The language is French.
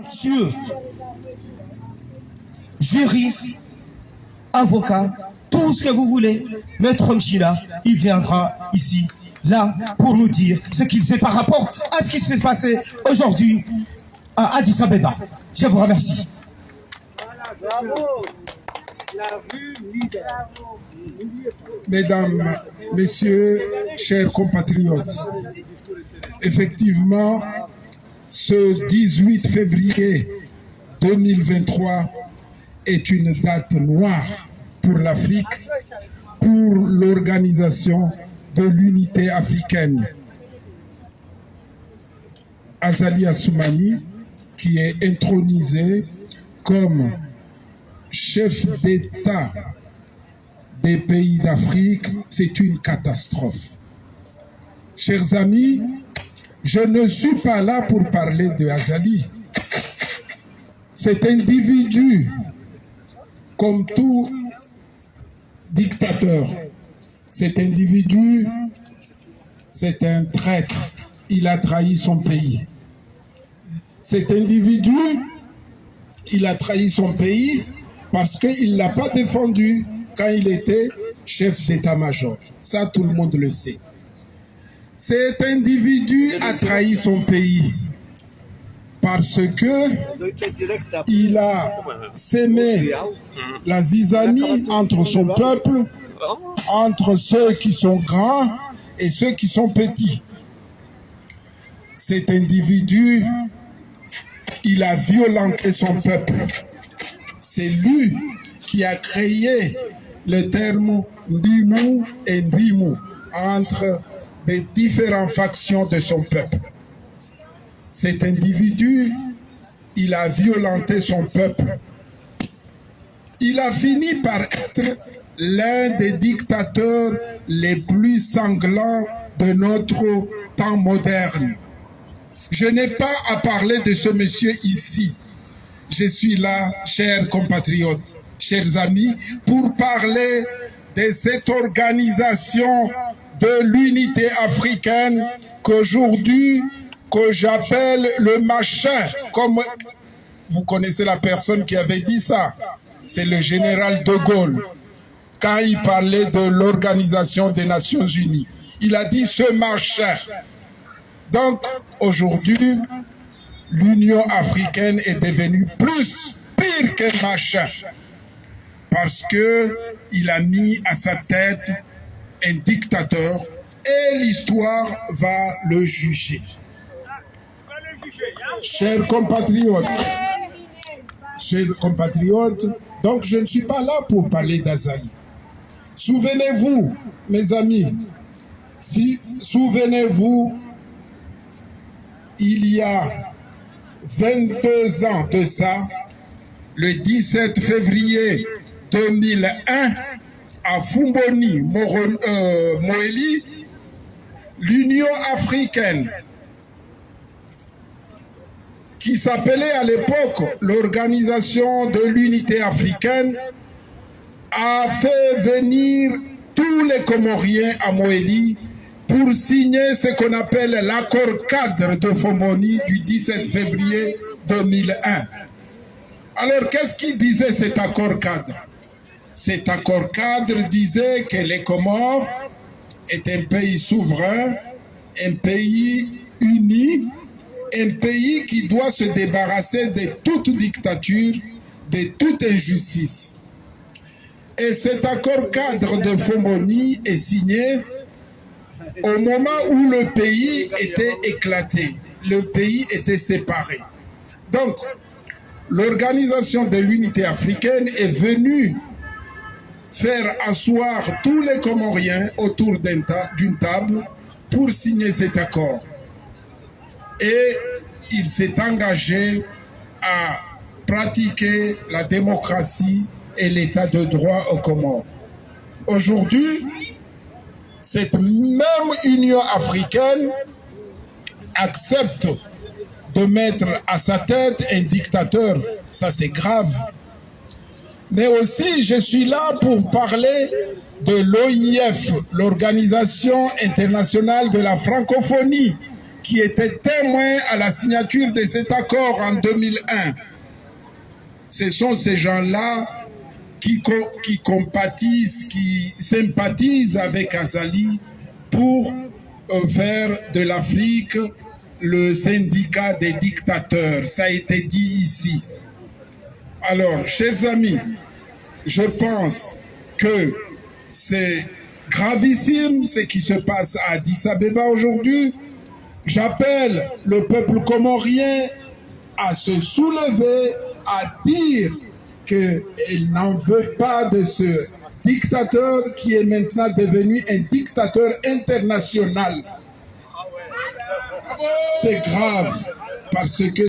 Sur juriste, avocat, tout ce que vous voulez, Maître Mchila, il viendra ici, là, pour nous dire ce qu'il sait par rapport à ce qui s'est passé aujourd'hui à Addis Abeba. Je vous remercie. Bravo. La rue libère. Mesdames, Messieurs, chers compatriotes, effectivement, ce 18 février 2023 est une date noire pour l'Afrique, pour l'Organisation de l'Unité africaine. Azali Assoumani, qui est intronisé comme chef d'État des pays d'Afrique, c'est une catastrophe. Chers amis, je ne suis pas là pour parler de Azali. Cet individu, comme tout dictateur, cet individu, c'est un traître. Il a trahi son pays. Cet individu, il a trahi son pays parce qu'il ne l'a pas défendu quand il était chef d'état-major. Ça, tout le monde le sait. Cet individu a trahi son pays parce que il a sémé la zizanie entre son peuple, entre ceux qui sont grands et ceux qui sont petits. Cet individu, il a violenté son peuple. C'est lui qui a créé le terme Ndimou et Ndimou entre les différentes factions de son peuple. Cet individu, il a violenté son peuple. Il a fini par être l'un des dictateurs les plus sanglants de notre temps moderne. Je n'ai pas à parler de ce monsieur ici. Je suis là, chers compatriotes, chers amis, pour parler de cette organisation de l'unité africaine qu'aujourd'hui, que j'appelle le machin, comme vous connaissez la personne qui avait dit ça, c'est le général de Gaulle, quand il parlait de l'Organisation des Nations Unies. Il a dit ce machin. Donc, aujourd'hui, l'Union africaine est devenue pire que machin, parce qu'il a mis à sa tête un dictateur et l'histoire va le juger. Chers compatriotes, donc je ne suis pas là pour parler d'Azali. Souvenez-vous, mes amis, souvenez-vous, il y a 22 ans de ça, le 17 février 2001, à Fumboni, Moéli, l'Union africaine, qui s'appelait à l'époque l'Organisation de l'Unité africaine, a fait venir tous les Comoriens à Moéli pour signer ce qu'on appelle l'accord cadre de Fumboni du 17 février 2001. Alors, qu'est-ce qui disait cet accord cadre? Cet accord cadre disait que les Comores est un pays souverain, un pays uni, un pays qui doit se débarrasser de toute dictature, de toute injustice. Et cet accord cadre de Fumboni est signé au moment où le pays était éclaté, le pays était séparé. Donc, l'Organisation de l'Unité africaine est venue faire asseoir tous les Comoriens autour d'une table pour signer cet accord. Et il s'est engagé à pratiquer la démocratie et l'état de droit aux Comores. Aujourd'hui, cette même Union africaine accepte de mettre à sa tête un dictateur. Ça, c'est grave. Mais aussi, je suis là pour parler de l'OIF, l'Organisation internationale de la francophonie, qui étaient témoins à la signature de cet accord en 2001. Ce sont ces gens-là qui compatissent, qui sympathisent avec Azali pour faire de l'Afrique le syndicat des dictateurs. Ça a été dit ici. Alors, chers amis, je pense que c'est gravissime ce qui se passe à Addis Abeba aujourd'hui. J'appelle le peuple comorien à se soulever, à dire qu'il n'en veut pas de ce dictateur qui est maintenant devenu un dictateur international. C'est grave parce que